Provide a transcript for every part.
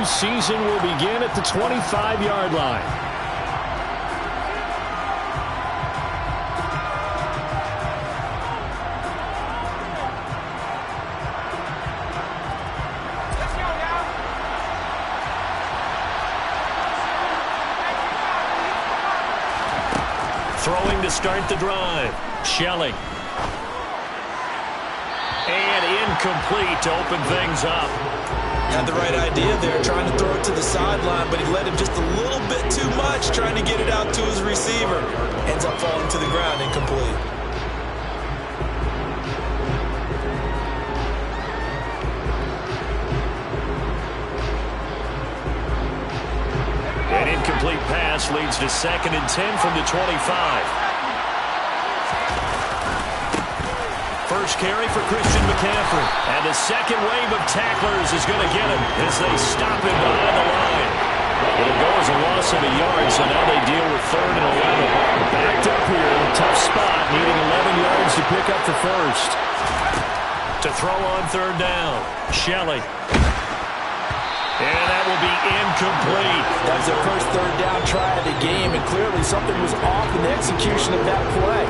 season will begin at the 25-yard line. Throwing to start the drive. Shelley. And incomplete to open things up. Had the right idea there, trying to throw it to the sideline, but he let him just a little bit too much, trying to get it out to his receiver. Ends up falling to the ground, incomplete. An incomplete pass leads to 2nd and 10 from the 25. First carry for Christian McCaffrey. And the second wave of tacklers is going to get him as they stop him behind the line. It'll go as a loss of a yard, so now they deal with 3rd and 11. Backed up here, tough spot, needing 11 yards to pick up the first. To throw on 3rd down, Shelley. And that will be incomplete. That was their first 3rd down try of the game, and clearly something was off in the execution of that play.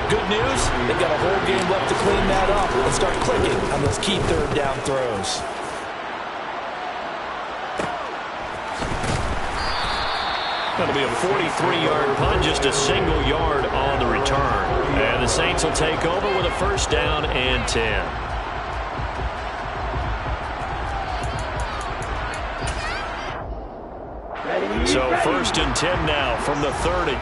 Good news, they've got a whole game left to clean that up and start clicking on those key 3rd down throws. That'll be a 43-yard punt, just a single yard on the return. And the Saints will take over with a 1st down and 10. So 1st and 10 now from the 30.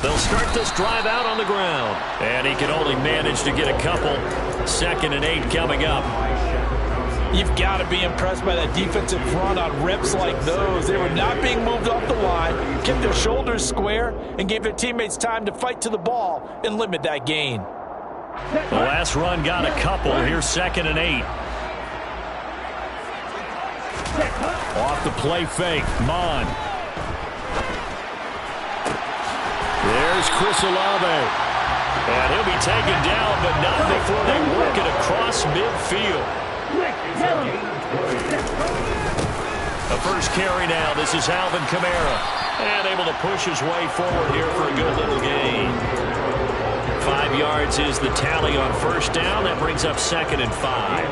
They'll start this drive out on the ground. And he can only manage to get a couple. 2nd and 8 coming up. You've got to be impressed by that defensive front on reps like those. They were not being moved off the line, kept their shoulders square, and gave their teammates time to fight to the ball and limit that gain. The last run got a couple. Here's 2nd and 8. Off the play fake, Mon. There's Chris Olave. And he'll be taken down, but not before they work it across midfield. The first carry now. This is Alvin Kamara. And able to push his way forward here for a good little gain. 5 yards is the tally on 1st down. That brings up 2nd and 5.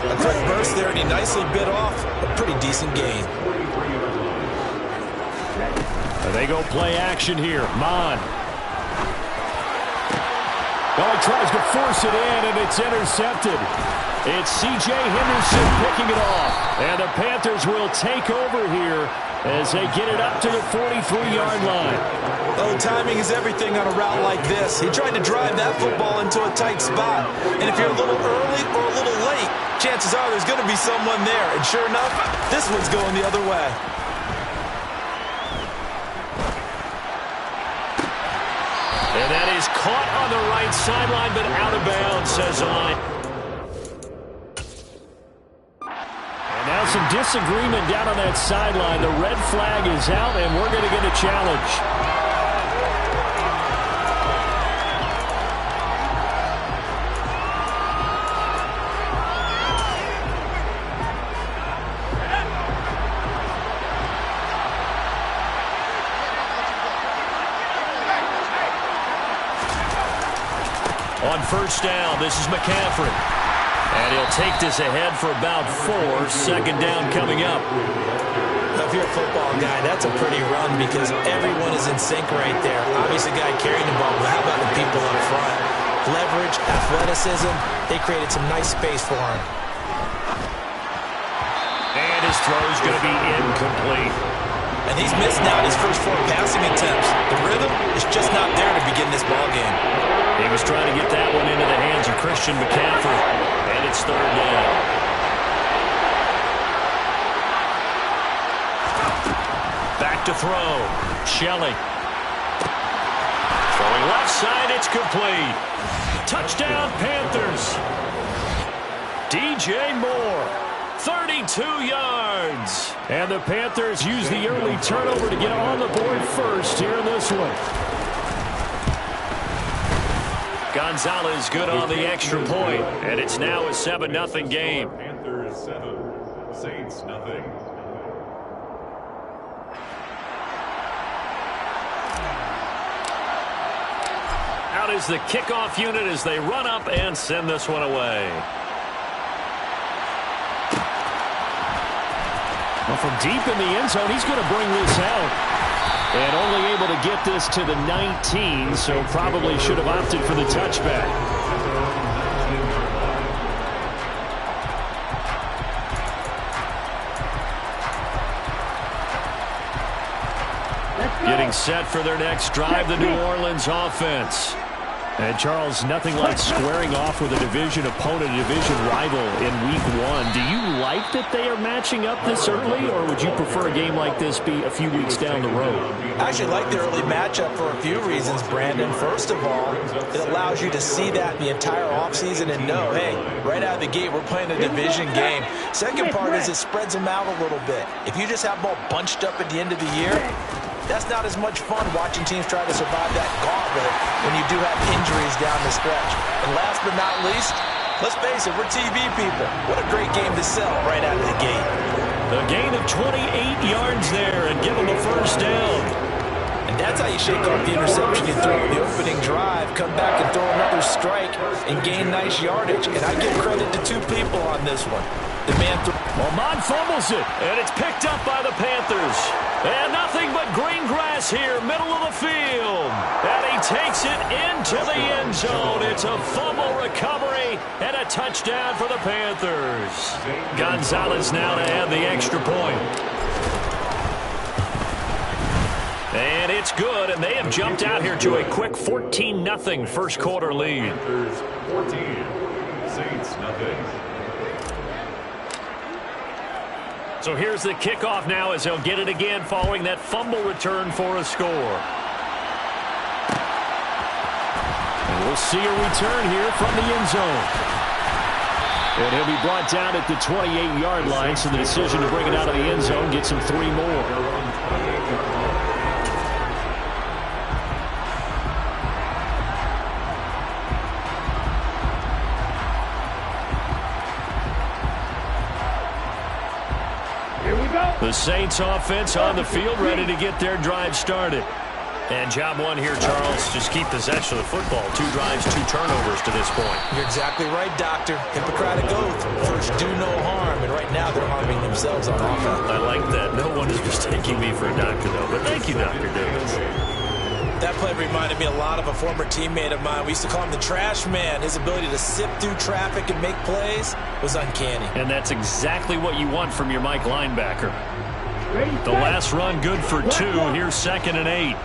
A quick burst there, and he nicely bit off a pretty decent gain. And they go play action here. Mon. Oh, he tries to force it in, and it's intercepted. It's C.J. Henderson picking it off. And the Panthers will take over here as they get it up to the 43-yard line. Oh, timing is everything on a route like this. He tried to drive that football into a tight spot. And if you're a little early or a little late, chances are there's going to be someone there. And sure enough, this one's going the other way. And that is caught on the right sideline, but out of bounds, says I. And now some disagreement down on that sideline. The red flag is out, and we're going to get a challenge. On 1st down, this is McCaffrey. And he'll take this ahead for about 4. 2nd down coming up. If you're a football guy, that's a pretty run because everyone is in sync right there. Obviously, the guy carrying the ball, but how about the people up front? Leverage, athleticism, they created some nice space for him. And his throw is going to be incomplete. And he's missed now his first 4 passing attempts. The rhythm is just not there to begin this ball game. He was trying to get that one into the hands of Christian McCaffrey. And it's 3rd down. Back to throw. Shelley. Throwing left side, it's complete. Touchdown, Panthers. DJ Moore. 32 yards. And the Panthers use the early turnover to get on the board first here in this one. Gonzalez good on the extra point, and it's now a 7-0 game. Panthers 7, Saints nothing. Out is the kickoff unit as they run up and send this one away. Well, from deep in the end zone, he's going to bring this out. And only able to get this to the 19, so probably should have opted for the touchback. Getting set for their next drive, the New Orleans offense. And, Charles, nothing like squaring off with a division opponent, a division rival in Week 1. Do you like that they are matching up this early, or would you prefer a game like this be a few weeks down the road? I actually like the early matchup for a few reasons, Brandon. First of all, it allows you to see that the entire offseason and know, hey, right out of the gate, we're playing a division game. Second part is it spreads them out a little bit. If you just have them all bunched up at the end of the year, that's not as much fun watching teams try to survive that gauntlet when you do have injuries down the stretch. And last but not least, let's face it, we're TV people. What a great game to sell right out of the gate. A gain of 28 yards there and give them a first down. And that's how you shake off the interception you throw in the opening drive, come back and throw another strike and gain nice yardage. And I give credit to two people on this one. The man well, Mond fumbles it, and it's picked up by the Panthers. And nothing but green grass here, middle of the field. And he takes it into the end zone. It's a fumble recovery and a touchdown for the Panthers. Gonzalez now to add the extra point. And it's good, and they have jumped out here to a quick 14-0 first quarter lead. Panthers 14, Saints nothing. So here's the kickoff now as they'll get it again following that fumble return for a score. And we'll see a return here from the end zone. And he'll be brought down at the 28-yard line, so the decision to bring it out of the end zone gets him 3 more. The Saints offense on the field, ready to get their drive started. And job one here, Charles, just keep possession of the football. 2 drives, 2 turnovers to this point. You're exactly right, Doctor. Hippocratic oath. First, do no harm. And right now, they're harming themselves on offense. I like that. No one is mistaking me for a doctor, though. But thank you, Dr. Davis. That play reminded me a lot of a former teammate of mine. We used to call him the trash man. His ability to sift through traffic and make plays was uncanny. And that's exactly what you want from your Mike linebacker. The last run good for 2. Here's 2nd and 8.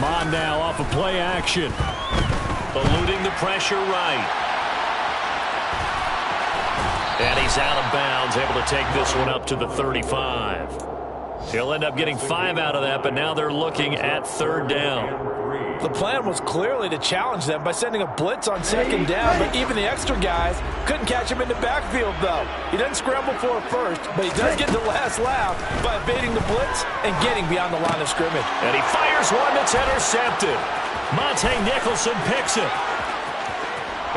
Mond now off of play action. Eluding the pressure right. And he's out of bounds, able to take this one up to the 35. He'll end up getting 5 out of that, but now they're looking at 3rd down. The plan was clearly to challenge them by sending a blitz on 2nd down, but even the extra guys couldn't catch him in the backfield, though. He doesn't scramble for a first, but he does get the last laugh by evading the blitz and getting beyond the line of scrimmage. And he fires one that's intercepted. Monte Nicholson picks it.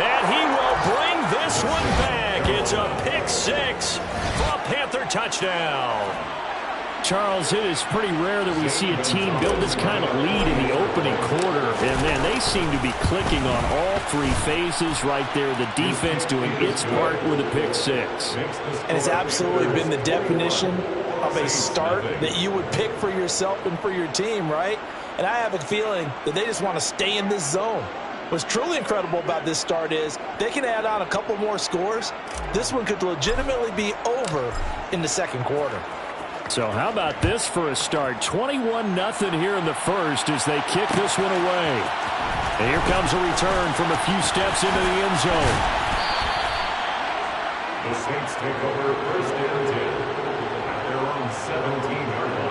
And he will bring this one back. It's a pick 6 for a Panther touchdown. Charles, it is pretty rare that we see a team build this kind of lead in the opening quarter. And, man, they seem to be clicking on all 3 phases right there. The defense doing its part with a pick 6. And it's absolutely been the definition of a start that you would pick for yourself and for your team, right? And I have a feeling that they just want to stay in this zone. What's truly incredible about this start is they can add on a couple more scores. This one could legitimately be over in the 2nd quarter. So how about this for a start? 21-0 here in the first as they kick this one away. And here comes a return from a few steps into the end zone. The Saints take over 1st and 10 at their own 17-yard line.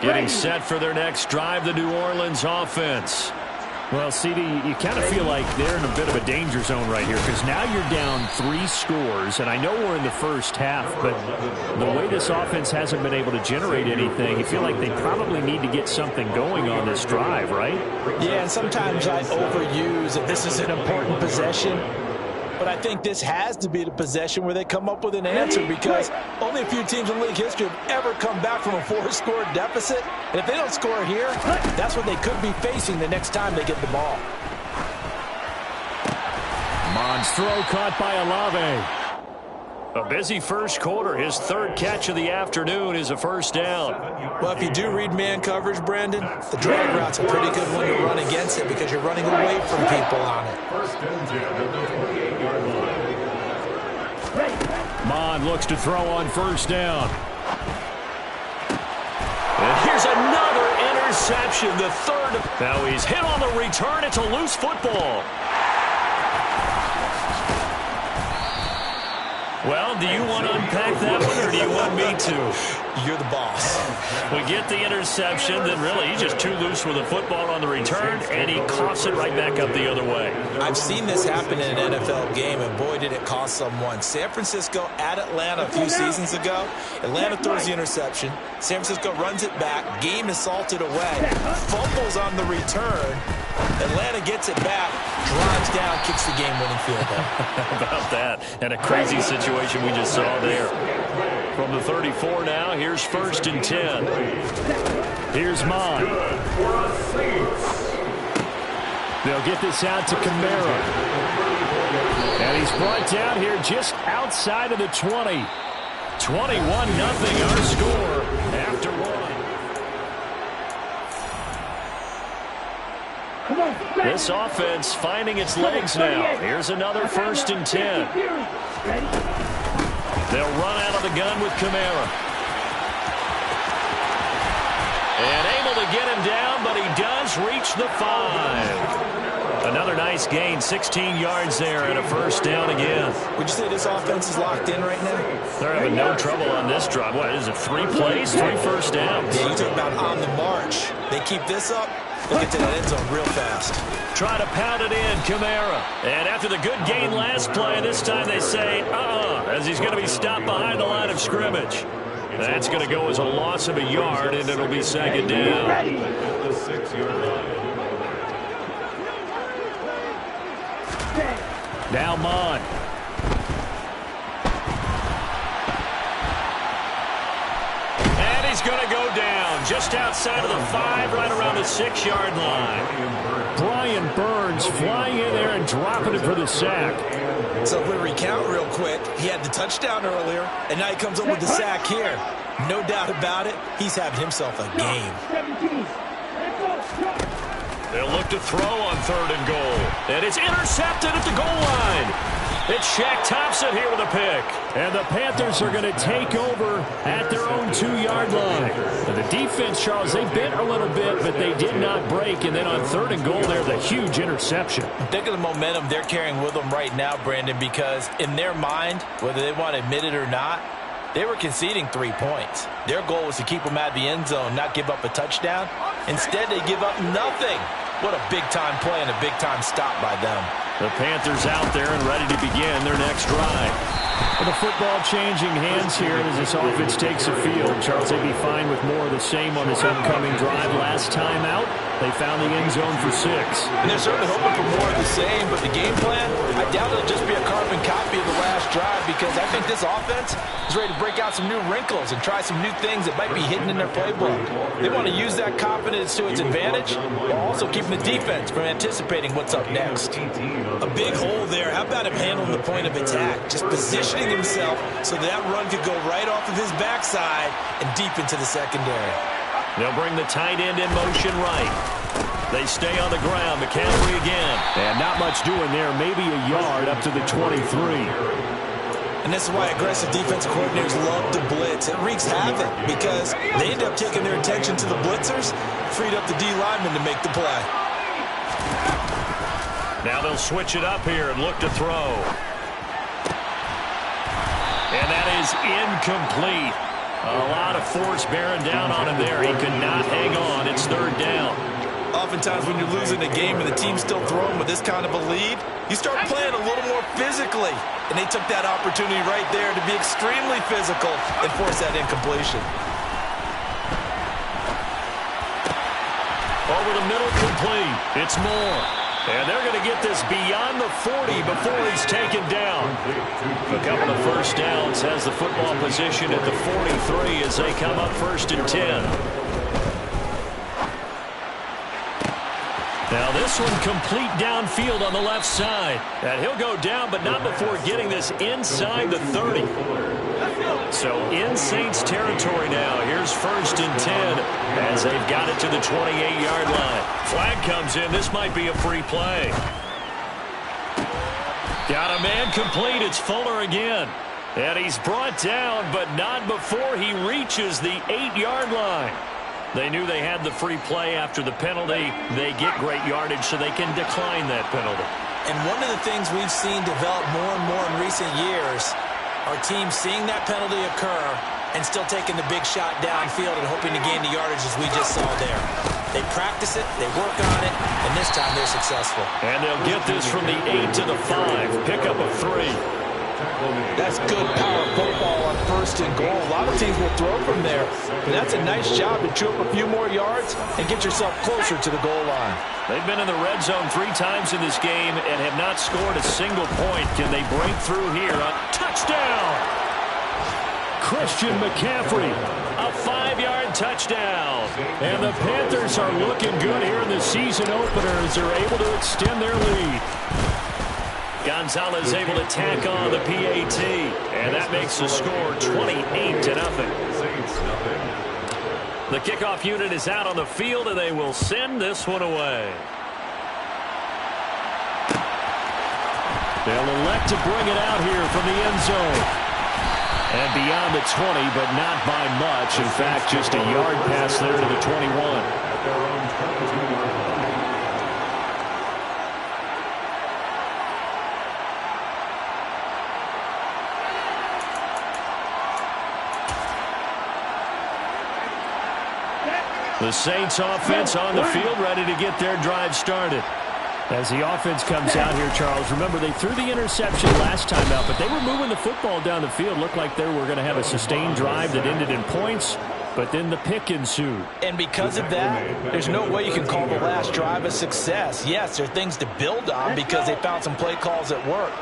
Getting set for their next drive, the New Orleans offense. Well, CD, you kind of feel like they're in a bit of a danger zone right here because now you're down 3 scores, and I know we're in the first half, but the way this offense hasn't been able to generate anything, you feel like they probably need to get something going on this drive, right? Yeah, and sometimes I overuse that this is an important possession. But I think this has to be the possession where they come up with an answer because only a few teams in league history have ever come back from a 4-score deficit. And if they don't score here, that's what they could be facing the next time they get the ball. Mond's throw caught by Olave. A busy first quarter. His 3rd catch of the afternoon is a first down. Well, if you do read man coverage, Brandon, the drag route's a pretty good one to run against it because you're running away from people on it. First and 10 at the 28-yard line. Mond looks to throw on first down. And here's another interception, the 3rd. Now he's hit on the return. It's a loose football. Well, do you want to unpack that one, or do you want me to? You're the boss. We get the interception, then really he's just too loose with the football on the return, and he coughs it right back up the other way. I've seen this happen in an NFL game, and boy, did it cost someone. San Francisco at Atlanta a few seasons ago. Atlanta throws the interception. San Francisco runs it back. Game is salted away. Fumbles on the return. Atlanta gets it back, drives down, kicks the game-winning field goal. How about that? And a crazy situation we just saw there. From the 34 now, here's 1st and 10. Here's Mond. They'll get this out to Kamara. And he's brought down here just outside of the 20. 21-0 our score after 1. This offense finding its legs now. Here's another 1st and 10. They'll run out of the gun with Kamara. And able to get him down, but he does reach the 5. Another nice gain, 16 yards there, and a first down again. Would you say this offense is locked in right now? They're having no trouble on this drive. What is it, 3 plays, 3 first downs? Yeah, you talk about on the march. They keep this up, they'll get to that end zone real fast. Try to pound it in, Kamara. And after the good gain last play, this time they say, as he's going to be stopped behind the line of scrimmage. That's going to go as a loss of a yard, and it'll be 2nd down. The 6-yard line. Now Mond. And he's going to go down just outside of the 5, right around the 6-yard line. Brian Burns flying in there and dropping it for the sack. So if we recount real quick, he had the touchdown earlier, and now he comes up with the sack here. No doubt about it, he's having himself a game. They'll look to throw on 3rd and goal. And it's intercepted at the goal line. It's Shaq Thompson here with a pick. And the Panthers are going to take over at their own 2-yard line. And the defense, Charles, they bent a little bit, but they did not break. And then on 3rd and goal, there's a huge interception. Think of the momentum they're carrying with them right now, Brandon, because in their mind, whether they want to admit it or not, they were conceding 3 points. Their goal was to keep them out of the end zone, not give up a touchdown. Instead, they give up nothing. What a big-time play and a big-time stop by them. The Panthers out there and ready to begin their next drive. Well, the football changing hands here as this offense takes the field. Charles, they'd be fine with more of the same on this upcoming drive. Last time out, they found the end zone for 6. And they're certainly hoping for more of the same, but the game plan, I doubt it'll just be a carbon copy of the last drive because I think this offense is ready to break out some new wrinkles and try some new things that might be hidden in their playbook. They want to use that confidence to its advantage while also keeping the defense from anticipating what's up next. A big hole there. How about him handling the point of attack? Just positioning himself so that run could go right off of his backside and deep into the secondary. They'll bring the tight end in motion right. They stay on the ground. McCaffrey again. And not much doing there. Maybe a yard up to the 23. And this is why aggressive defensive coordinators love to blitz. It wreaks havoc because they end up taking their attention to the blitzers, freed up the D lineman to make the play. Now they'll switch it up here and look to throw. And that is incomplete. A lot of force bearing down on him there. He could not hang on. It's 3rd down. oftentimes when you're losing a game and the team's still throwing with this kind of a lead, you start playing a little more physically. And they took that opportunity right there to be extremely physical and force that incompletion. Over the middle, complete. It's Moore. And they're going to get this beyond the 40 before he's taken down. A couple of first downs has the football position at the 43 as they come up 1st and 10. Now this one complete downfield on the left side. And he'll go down, but not before getting this inside the 30. So in Saints territory now. Here's 1st and 10 as they've got it to the 28-yard line. Flag comes in. This might be a free play. Got a man complete. It's Fuller again. And he's brought down, but not before he reaches the 8-yard line. They knew they had the free play after the penalty. They get great yardage so they can decline that penalty. And one of the things we've seen develop more and more in recent years are teams seeing that penalty occur and still taking the big shot downfield and hoping to gain the yardage as we just saw there. They practice it, they work on it, and this time they're successful. And they'll get this from the 8 to the 5. Pick up a 3. That's good power football on 1st and goal. A lot of teams will throw from there. And that's a nice job to chew up a few more yards and get yourself closer to the goal line. They've been in the red zone 3 times in this game and have not scored a single point. Can they break through here? A touchdown! Christian McCaffrey, a 5-yard touchdown. And the Panthers are looking good here in the season opener as they're able to extend their lead. Gonzalez able to tack on the PAT, and that makes the score 28-0. The kickoff unit is out on the field, and they will send this one away. They'll elect to bring it out here from the end zone. And beyond the 20, but not by much. In fact, just a yard pass there to the 21. The Saints offense on the field, ready to get their drive started. As the offense comes out here, Charles, remember they threw the interception last time out, but they were moving the football down the field. Looked like they were going to have a sustained drive that ended in points, but then the pick ensued. And because of that, there's no way you can call the last drive a success. Yes, there are things to build on because they found some play calls that work.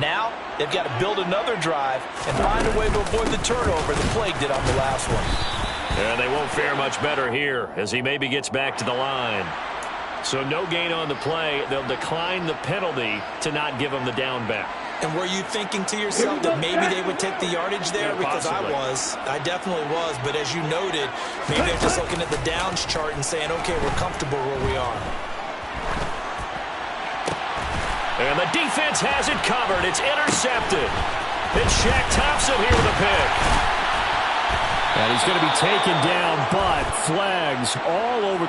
Now, they've got to build another drive and find a way to avoid the turnover that plagued it on the last one. And they won't fare much better here as he maybe gets back to the line. So no gain on the play. They'll decline the penalty to not give him the down back. And were you thinking to yourself that maybe they would take the yardage there? Yeah, because possibly. I definitely was. But as you noted, maybe they're just looking at the downs chart and saying, okay, we're comfortable where we are. And the defense has it covered. It's intercepted. It's Shaq Thompson here with a pick. And he's going to be taken down, but flags all over.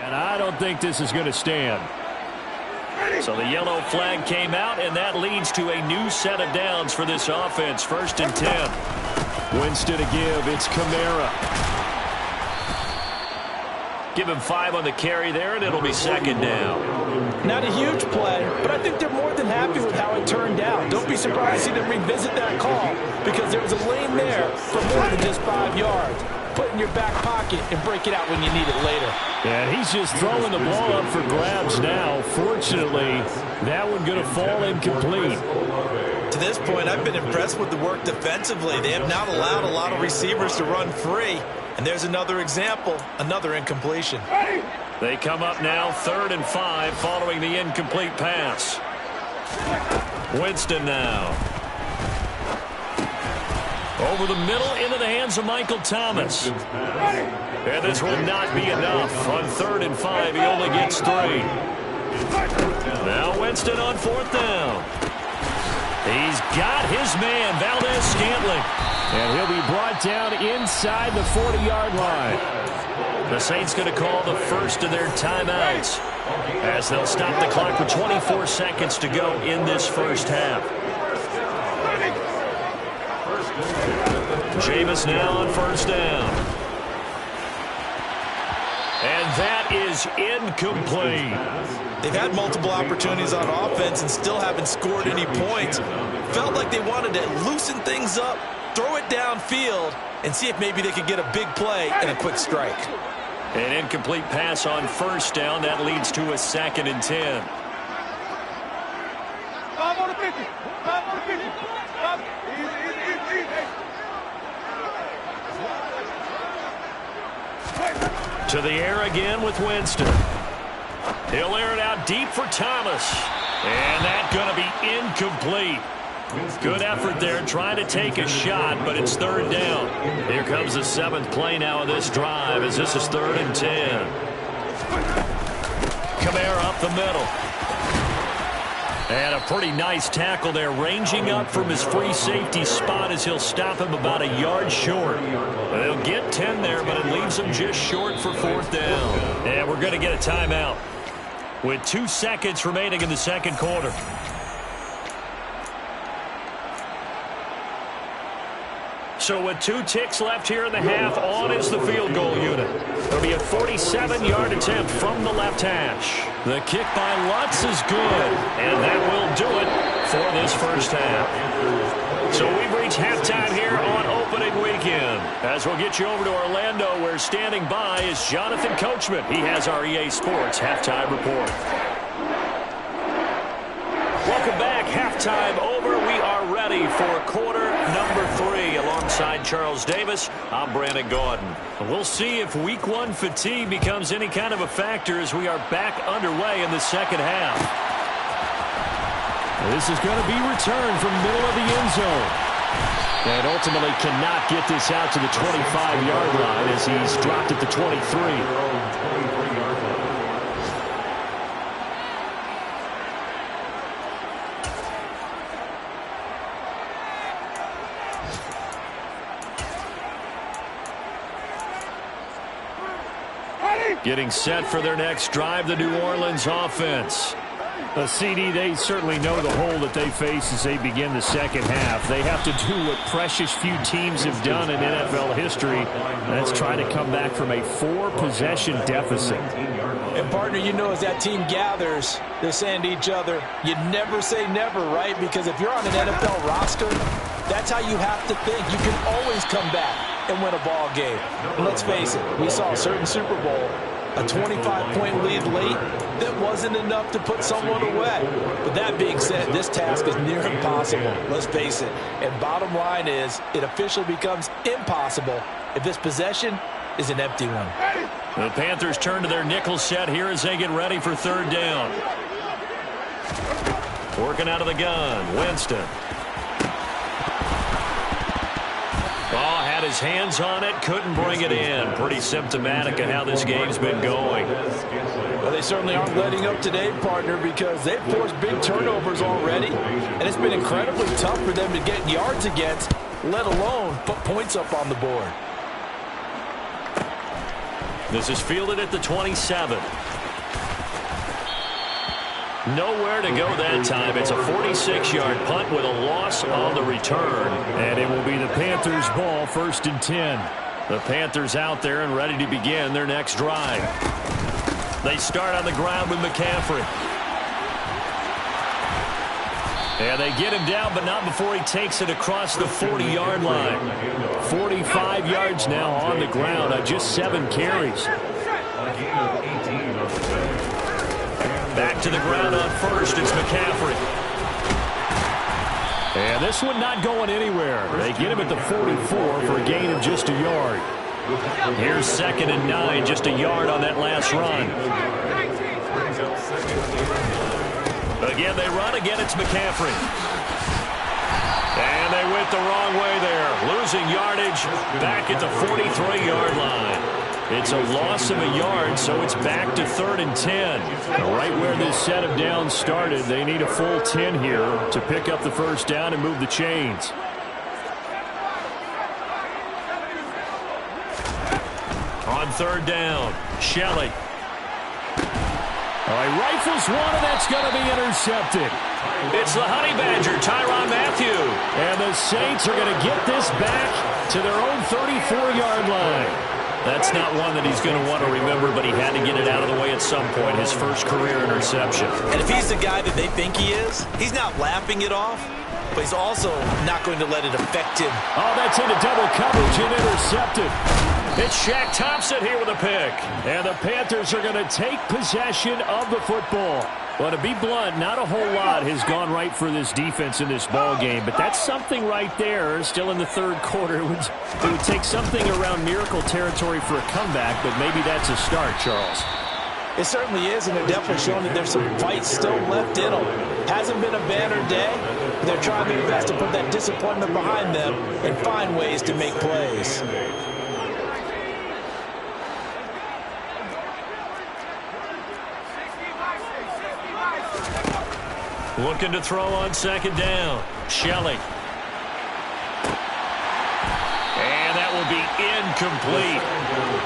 And I don't think this is going to stand. So the yellow flag came out, and that leads to a new set of downs for this offense. 1st and 10. Winston to give. It's Kamara. Give him 5 on the carry there, and it'll be 2nd down. Not a huge play, but I think they're more than happy with how it turned out. Don't be surprised to see them revisit that call because there was a lane there for more than just 5 yards. Put it in your back pocket and break it out when you need it later. And he's just throwing the ball up for grabs now. Fortunately, that one going to fall incomplete. To this point, I've been impressed with the work defensively. They have not allowed a lot of receivers to run free. And there's another example, another incompletion. They come up now 3rd and 5 following the incomplete pass. Winston now. Over the middle into the hands of Michael Thomas. And this will not be enough. On 3rd and 5, he only gets 3. Now Winston on 4th down. He's got his man, Valdez-Scantling. And he'll be brought down inside the 40-yard line. The Saints going to call the first of their timeouts as they'll stop the clock with 24 seconds to go in this first half. Jameis now on first down. And that is incomplete. They've had multiple opportunities on offense and still haven't scored any points. Felt like they wanted to loosen things up, throw it downfield, and see if maybe they could get a big play and a quick strike. An incomplete pass on first down. That leads to a 2nd and 10. To the air again with Winston. He'll air it out deep for Thomas. And that's going to be incomplete. Good effort there trying to take a shot, but it's 3rd down. Here comes the 7th play now of this drive as this is 3rd and 10. Kamara up the middle. And a pretty nice tackle there, ranging up from his free safety spot as he'll stop him about a yard short. They'll get 10 there, but it leaves him just short for 4th down. And we're going to get a timeout with 2 seconds remaining in the 2nd quarter. So with 2 ticks left here in the half, on is the field goal unit. It'll be a 47-yard attempt from the left hash. The kick by Lutz is good, and that will do it for this first half. So we've reached halftime here on opening weekend. As we'll get you over to Orlando, where standing by is Jonathan Coachman. He has our EA Sports halftime report. Welcome back. Halftime over. We are ready for quarter number 3. Alongside Charles Davis, I'm Brandon Gaudin. We'll see if week 1 fatigue becomes any kind of a factor as we are back underway in the 2nd half. This is going to be returned from middle of the end zone. And ultimately cannot get this out to the 25-yard line as he's dropped at the 23. Getting set for their next drive, the New Orleans offense. A CD, they certainly know the hole that they face as they begin the 2nd half. They have to do what precious few teams have done in NFL history. That's try to come back from a 4-possession deficit. And, partner, you know, as that team gathers, they're saying to each other, you never say never, right? Because if you're on an NFL roster, that's how you have to think. You can always come back and win a ball game. And let's face it, we saw a certain Super Bowl, a 25-point lead late, that wasn't enough to put someone away. But that being said, this task is near impossible, let's face it. And bottom line is, it officially becomes impossible if this possession is an empty one. The Panthers turn to their nickel set here as they get ready for 3rd down. Working out of the gun, Winston. Oh, had his hands on it, couldn't bring it in. Pretty symptomatic of how this game's been going. Well, they certainly aren't letting up today, partner, because they've forced big turnovers already, and it's been incredibly tough for them to get yards against, let alone put points up on the board. This is fielded at the 27. Nowhere to go that time. It's a 46-yard punt with a loss on the return. And it will be the Panthers' ball, 1st and 10. The Panthers out there and ready to begin their next drive. They start on the ground with McCaffrey. And they get him down, but not before he takes it across the 40-yard line. 45 yards now on the ground on just 7 carries. Back to the ground on first. It's McCaffrey. And this one not going anywhere. They get him at the 44 for a gain of just a yard. Here's 2nd and 9, just a yard on that last run. Again, they run. Again, it's McCaffrey. And they went the wrong way there. Losing yardage back at the 43-yard line. It's a loss of a yard, so it's back to 3rd and 10. Right where this set of downs started, they need a full 10 here to pick up the 1st down and move the chains. On 3rd down, Shelley. Oh, he rifles one, and that's going to be intercepted. It's the Honey Badger, Tyrann Mathieu. And the Saints are going to get this back to their own 34-yard line. That's not one that he's going to want to remember, but he had to get it out of the way at some point, his first career interception. And if he's the guy that they think he is, he's not laughing it off, but he's also not going to let it affect him. Oh, that's into double coverage and intercepted. It's Shaq Thompson here with a pick. And the Panthers are going to take possession of the football. Well, to be blunt, not a whole lot has gone right for this defense in this ball game, but that's something right there. Still in the third quarter. It would take something around miracle territory for a comeback, but maybe that's a start, Charles. It certainly is, and they're definitely showing that there's some fight still left in them. Hasn't been a banner day, but they're trying their best to put that disappointment behind them and find ways to make plays. Looking to throw on second down. Shelley. And that will be incomplete.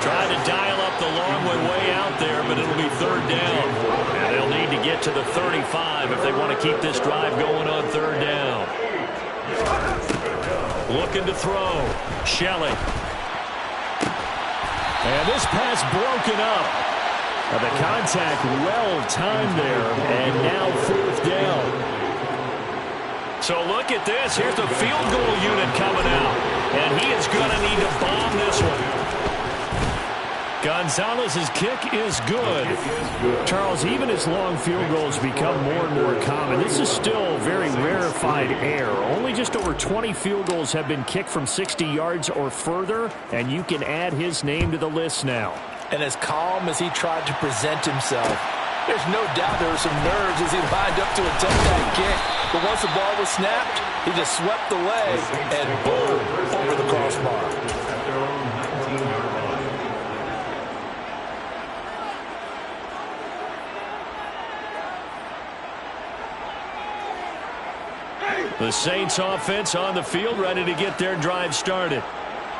Trying to dial up the long one way out there, but it'll be third down. And they'll need to get to the 35 if they want to keep this drive going on third down. Looking to throw. Shelley. And this pass broken up. The contact well-timed there, and now fourth down. So look at this. Here's the field goal unit coming out, and he is going to need to bomb this one. Gonzalez's kick is good. Charles, even as long field goals become more and more common, this is still very rarefied air. Only just over 20 field goals have been kicked from 60 yards or further, and you can add his name to the list now. And as calm as he tried to present himself, there's no doubt there were some nerves as he lined up to attempt that kick. But once the ball was snapped, he just swept the leg and boom, over the crossbar. The Saints offense on the field, ready to get their drive started.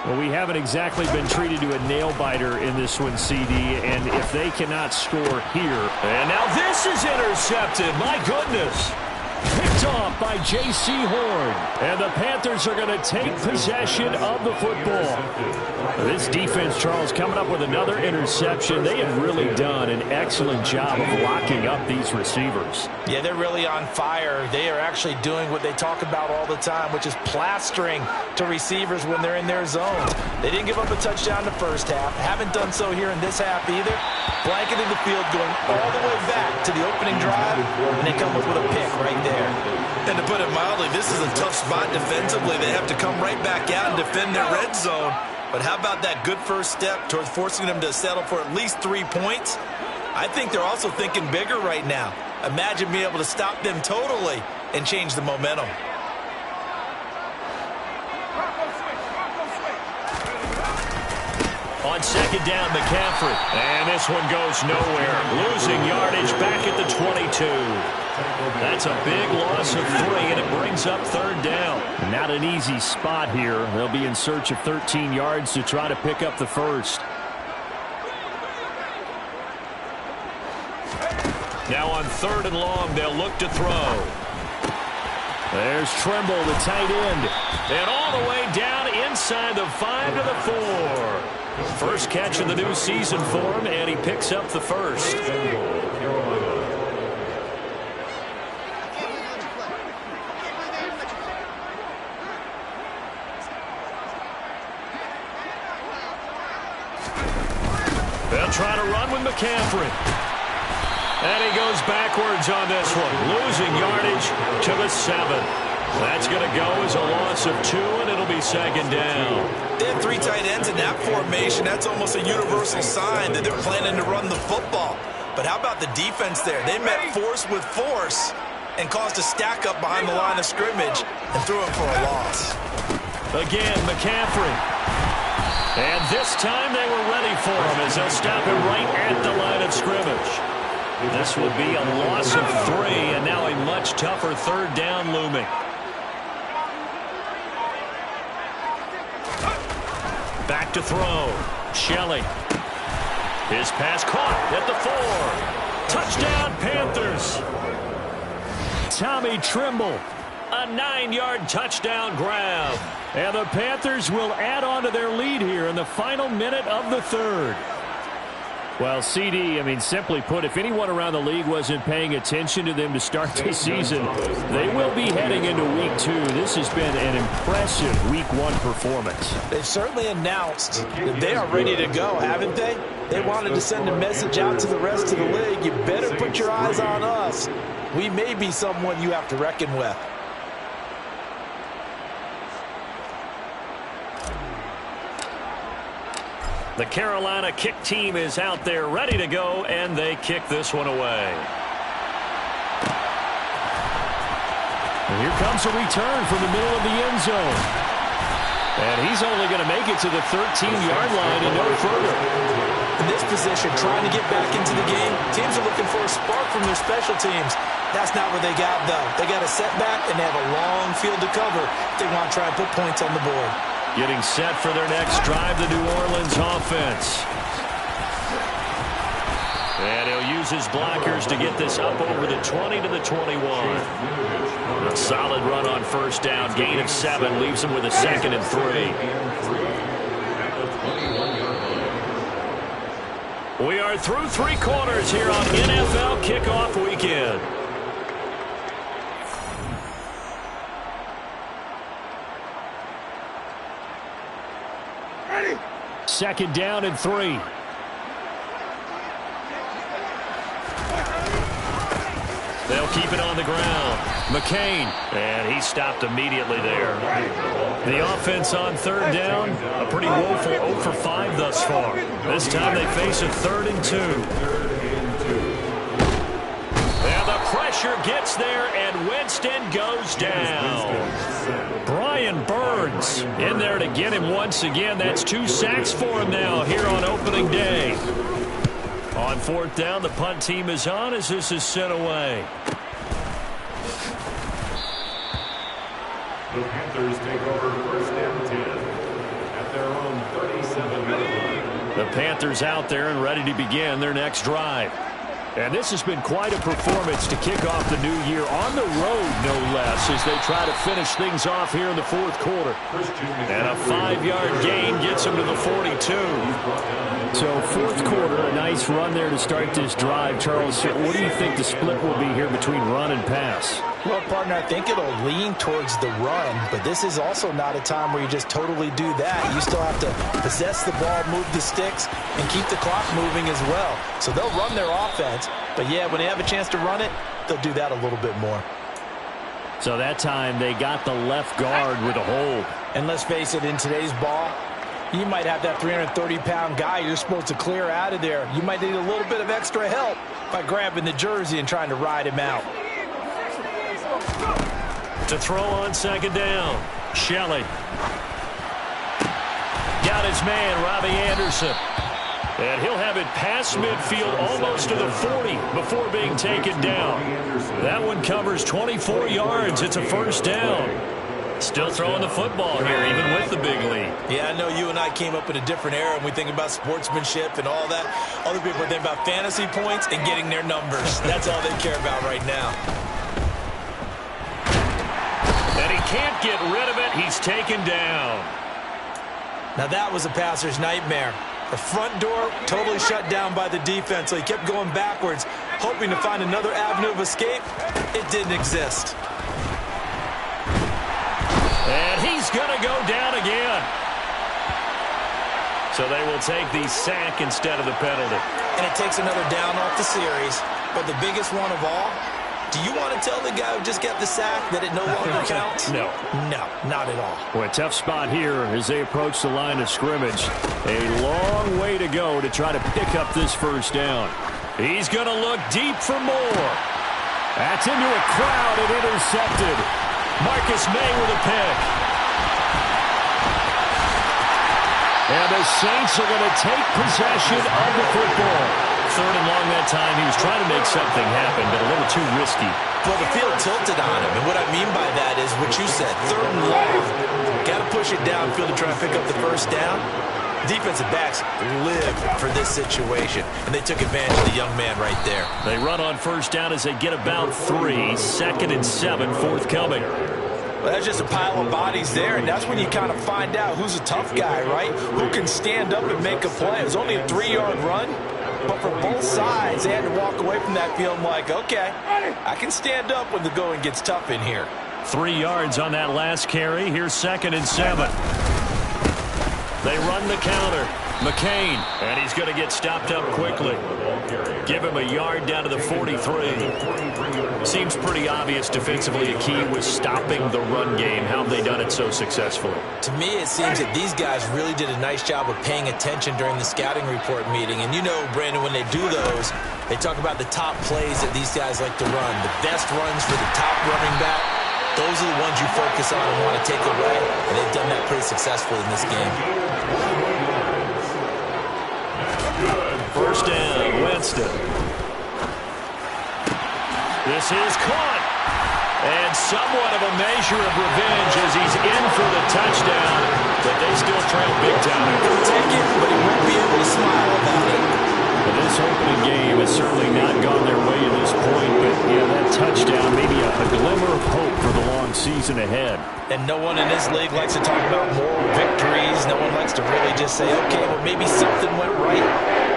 Well, we haven't exactly been treated to a nail-biter in this one, CD, and if they cannot score here. And now this is intercepted. My goodness. Picked off by J.C. Horn. And the Panthers are going to take possession of the football. This defense, Charles, coming up with another interception. They have really done an excellent job of locking up these receivers. Yeah, they're really on fire. They are actually doing what they talk about all the time, which is plastering to receivers when they're in their zones. They didn't give up a touchdown the first half. Haven't done so here in this half either. Blanketing the field, going all the way back to the opening drive, and they come up with a pick right there. And to put it mildly, this is a tough spot defensively. They have to come right back out and defend their red zone. But how about that good first step towards forcing them to settle for at least 3 points? I think they're also thinking bigger right now. Imagine being able to stop them totally and change the momentum. On second down, McCaffrey. And this one goes nowhere. Losing yardage back at the 22. That's a big loss of 3, and it brings up third down. Not an easy spot here. They'll be in search of 13 yards to try to pick up the first. Now on third and long, they'll look to throw. There's Trimble, the tight end. And all the way down inside the 5 to the 4. First catch of the new season for him, and he picks up the first. They'll try to run with McCaffrey. And he goes backwards on this one. Losing yardage to the 7. That's going to go as a loss of 2, and it'll be second down. They have 3 tight ends in that formation. That's almost a universal sign that they're planning to run the football. But how about the defense there? They met force with force and caused a stack up behind the line of scrimmage and threw it for a loss. Again, McCaffrey. And this time they were ready for him as they'll stop him right at the line of scrimmage. This would be a loss of 3, and now a much tougher third down looming. Back to throw. Shelley. His pass caught at the 4. Touchdown, Panthers. Tommy Trimble, a 9-yard touchdown grab. And the Panthers will add on to their lead here in the final minute of the third. Well, CD, simply put, if anyone around the league wasn't paying attention to them to start this season, they will be heading into week 2. This has been an impressive week 1 performance. They've certainly announced that they are ready to go, haven't they? They wanted to send a message out to the rest of the league. You better put your eyes on us. We may be someone you have to reckon with. The Carolina kick team is out there ready to go, and they kick this one away. And here comes a return from the middle of the end zone. And he's only going to make it to the 13-yard line and no further. In this position, trying to get back into the game, teams are looking for a spark from their special teams. That's not what they got, though. They got a setback, and they have a long field to cover if they want to try and put points on the board. Getting set for their next drive, the New Orleans offense. And he'll use his blockers to get this up over the 20 to the 21. A solid run on first down. Gain of 7 leaves him with a 2nd and 3. We are through 3 quarters here on NFL Kickoff Weekend. Second down and 3. They'll keep it on the ground. McCain, and he stopped immediately there. The offense on third down, a pretty woeful 0 for 5 thus far. This time they face a 3rd and 2. And the pressure gets there, and Winston goes down. Brian Burns in there to get him once again. That's 2 sacks for him now here on opening day. On 4th down, the punt team is on as this is sent away. The Panthers take over 1st and 10 at their own 37-yard line. The Panthers out there and ready to begin their next drive. And this has been quite a performance to kick off the new year on the road, no less, as they try to finish things off here in the 4th quarter. And a 5-yard gain gets them to the 42. So 4th quarter, a nice run there to start this drive. Charles, what do you think the split will be here between run and pass? Well, partner, I think it'll lean towards the run, but this is also not a time where you just totally do that. You still have to possess the ball, move the sticks, and keep the clock moving as well. So they'll run their offense, but yeah, when they have a chance to run it, they'll do that a little bit more. So that time they got the left guard with a hold. And let's face it, in today's ball, you might have that 330-pound guy you're supposed to clear out of there. You might need a little bit of extra help by grabbing the jersey and trying to ride him out. To throw on 2nd down, Shelley. Got his man, Robbie Anderson. And he'll have it past midfield almost to the 40 before being taken down. That one covers 24 yards. It's a 1st down. Still throwing the football here, even with the big lead. Yeah, I know you and I came up in a different era, and we think about sportsmanship and all that. Other people think about fantasy points and getting their numbers. That's all they care about right now. And he can't get rid of it. He's taken down. Now that was a passer's nightmare. The front door totally shut down by the defense, so he kept going backwards, hoping to find another avenue of escape. It didn't exist. And he's going to go down again. So they will take the sack instead of the penalty. And it takes another down off the series. But the biggest one of all, do you want to tell the guy who just got the sack that it no longer counts? No. No, not at all. Boy, tough spot here as they approach the line of scrimmage. A long way to go to try to pick up this 1st down. He's going to look deep for more. That's into a crowd and intercepted. Marcus May with a pick. And the Saints are going to take possession of the football. 3rd and long that time. He was trying to make something happen, but a little too risky. Well, the field tilted on him, and what I mean by that is what you said, 3rd and long. Got to push it downfield to try and pick up the 1st down. Defensive backs live for this situation, and they took advantage of the young man right there. They run on first down as they get about 3. 2nd and 7 forthcoming. Well, that's just a pile of bodies there, and that's when you kind of find out who's a tough guy, right? Who can stand up and make a play. It was only a 3-yard run, but for both sides, they had to walk away from that feeling like, okay, I can stand up when the going gets tough in here. 3 yards on that last carry. Here's 2nd and 7. They run the counter. McCain, and he's going to get stopped up quickly. Give him a yard down to the 43. Seems pretty obvious defensively a key was stopping the run game. How have they done it so successfully? To me, it seems that these guys really did a nice job of paying attention during the scouting report meeting. And you know, Brandon, when they do those, they talk about the top plays that these guys like to run. The best runs for the top running back. Those are the ones you focus on and want to take away. And they've done that pretty successfully in this game. First down, Winston. This is caught. And somewhat of a measure of revenge as he's in for the touchdown. But they still trail big time. He'll take it, but he won't be able to smile about it. Well, this opening game has certainly not gone their way at this point. But, yeah, that touchdown, maybe a glimmer of hope for the long season ahead. And no one in this league likes to talk about moral victories. No one likes to really just say, okay, well, maybe something went right.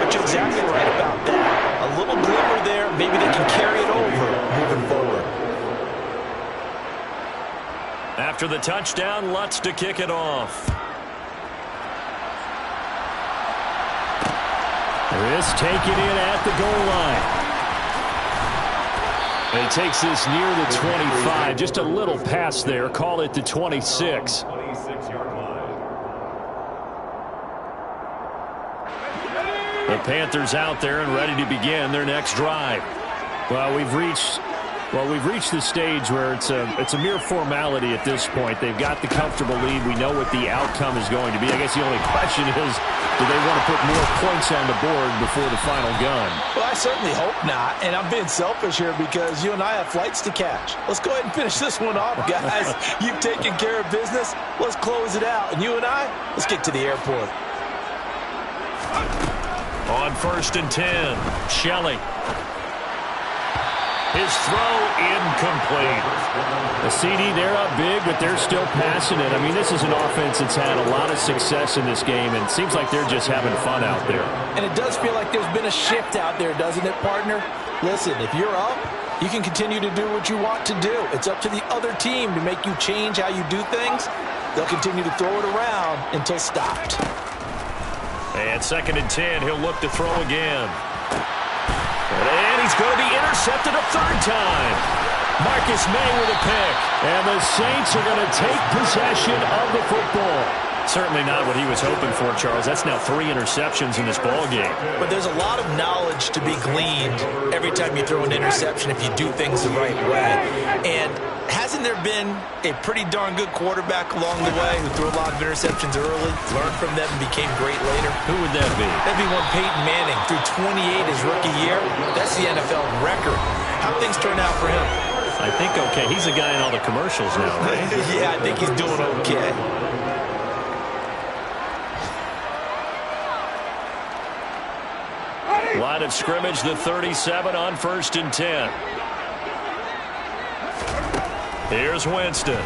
But you're exactly right about that. A little glimmer there. Maybe they can carry it over moving forward. After the touchdown, Lutz to kick it off. This taken in at the goal line. And he takes this near the 25. Just a little pass there. Call it the 26. 26-yard line. The Panthers out there and ready to begin their next drive. Well, we've reached the stage where it's a mere formality at this point. They've got the comfortable lead. We know what the outcome is going to be. I guess the only question is, do they want to put more points on the board before the final gun? Well, I certainly hope not. And I'm being selfish here because you and I have flights to catch. Let's go ahead and finish this one off, guys. You've taken care of business. Let's close it out. And you and I, let's get to the airport. On 1st and 10, Shelley. His throw incomplete. The CD, they're up big, but they're still passing it. I mean, this is an offense that's had a lot of success in this game, and it seems like they're just having fun out there. And it does feel like there's been a shift out there, doesn't it, partner? Listen, if you're up, you can continue to do what you want to do. It's up to the other team to make you change how you do things. They'll continue to throw it around until stopped. And 2nd and 10, he'll look to throw again. And he's going to be intercepted a 3rd time. Marcus May with a pick. And the Saints are going to take possession of the football. Certainly not what he was hoping for, Charles. That's now 3 interceptions in this ball game. But there's a lot of knowledge to be gleaned every time you throw an interception if you do things the right way. And hasn't there been a pretty darn good quarterback along the way who threw a lot of interceptions early, learned from them, and became great later? Who would that be? That'd be one Peyton Manning. Threw 28 his rookie year. That's the NFL record. How'd things turn out for him? I think okay. He's a guy in all the commercials now, right? Yeah, I think he's doing okay. Line of scrimmage, the 37 on 1st and 10. Here's Winston.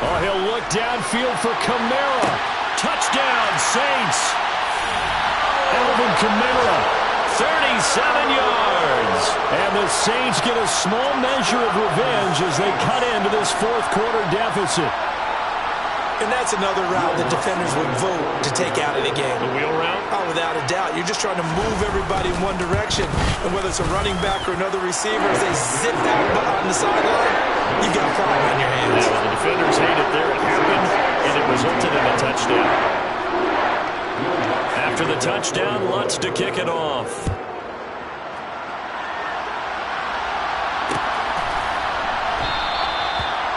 Oh, he'll look downfield for Kamara. Touchdown, Saints. Alvin Kamara. 37 yards. And the Saints get a small measure of revenge as they cut into this 4th quarter deficit. And that's another route that defenders would vote to take out of the game. The wheel route? Oh, without a doubt. You're just trying to move everybody in one direction. And whether it's a running back or another receiver, as they zip out on the sideline, you've got a problem on your hands. Yeah, well, the defenders hate it there. It happened, and it resulted in a touchdown. After the touchdown, Lutz to kick it off.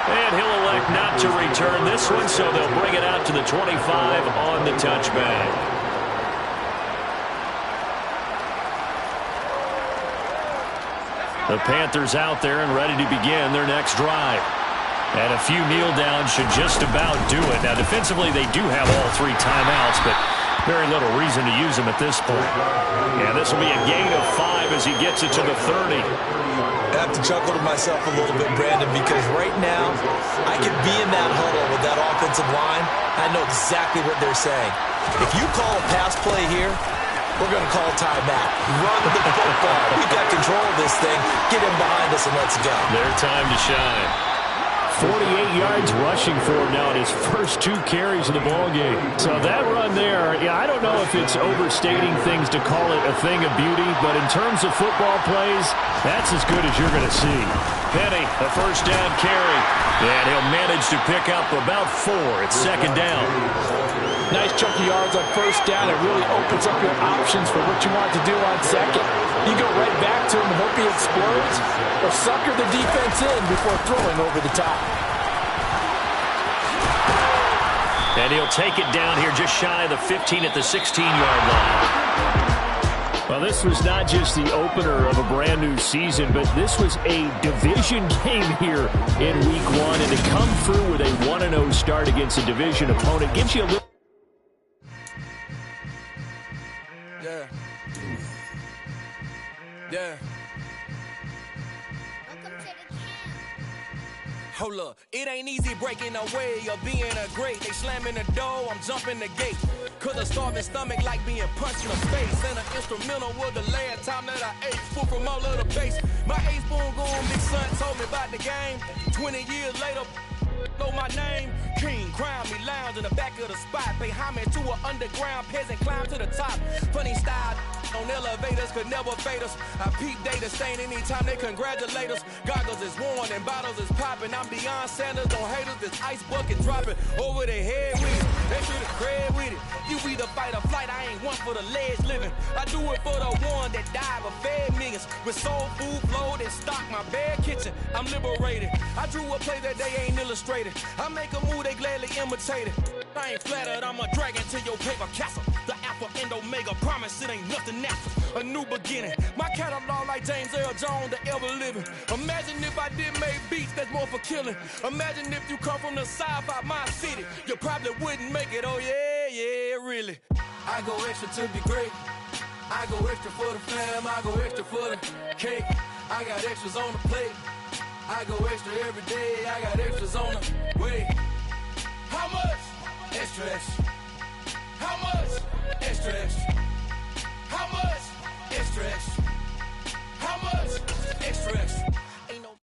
And he'll elect not to return this one, so they'll bring it out to the 25 on the touchback. The Panthers out there and ready to begin their next drive. And a few kneel downs should just about do it. Now, defensively, they do have all 3 timeouts, but very little reason to use them at this point. And this will be a gain of 5 as he gets it to the 30. I have to chuckle to myself a little bit, Brandon, because right now I could be in that huddle with that offensive line. I know exactly what they're saying. If you call a pass play here, we're going to call timeout. Run the football. We've got control of this thing. Get him behind us and let's go. Their time to shine. 48 yards rushing for him now in his first 2 carries of the ballgame. So that run there, I don't know if it's overstating things to call it a thing of beauty, but in terms of football plays, that's as good as you're going to see. Penny, a first down carry, and he'll manage to pick up about 4. It's 2nd down. Nice chunky yards on first down. It really opens up your options for what you want to do on second. You go right back to him and hope he explodes, or sucker the defense in before throwing over the top. And he'll take it down here just shy of the 15 at the 16-yard line. Well, this was not just the opener of a brand new season, but this was a division game here in week 1. And to come through with a 1-0 start against a division opponent gives you a little... Yeah. Hold up, it ain't easy breaking away or being a great. They slamming the door, I'm jumping the gate. Cause a starving stomach like being punched in the face. And an instrumental was the last time that I ate. Fool from all of the base. My A-spoon goon, big son told me about the game. 20 years later, know my name. King, crown me, lounge in the back of the spot. Pay homage to an underground peasant, climb to the top. Funny style on elevators could never fade us. I peep data stain anytime they congratulate us. Goggles is worn and bottles is popping. I'm beyond Sanders, don't hate us. This ice bucket dropping over their head with it. They should have cred with it. You either fight or flight, I ain't one for the ledge living. I do it for the one that died but fed millions. With soul food flowed and stocked my bare kitchen. I'm liberated. I drew a play that they ain't illustrated. I make a move, they gladly imitate it. I ain't flattered, I'm a dragon to your paper castle. The Alpha and Omega promise it ain't nothing after. A new beginning. My catalog like James Earl Jones, the ever living. Imagine if I did make beats that's more for killing. Imagine if you come from the south out my city. You probably wouldn't make it, oh yeah, really. I go extra to be great. I go extra for the fam, I go extra for the cake. I got extras on the plate. I go extra every day, I got extras on the way. How much? Extra, extra. How much? Extra, extra. How much? Extra, extra. How much? Extra, extra. Ain't no...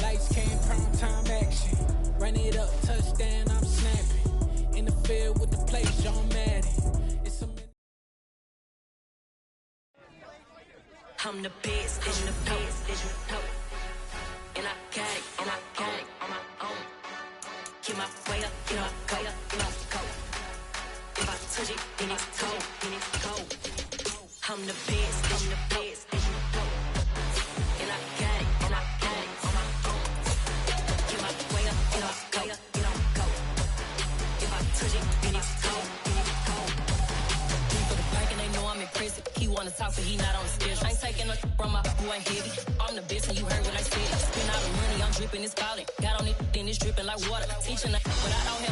Lights came, prime time action. Run it up, touchdown, I'm snapping. In the field with the play, John Madden. It's a... I'm the best, I'm the best, and I got it on my own. Get my way up, get my go, go. If I touch it, then it's cold, I'm the best, and I got it on my own. Get my way up, get my go. If I touch it, then it's cold. For the pack and they know I'm impressive. He wanna talk, but he not on the schedule. I ain't taking no from my boy heavy. I'm the best, and you heard what I said. Spend all the money, I'm dripping, it's falling. Got on it, then it's dripping like water. Teaching, but I don't have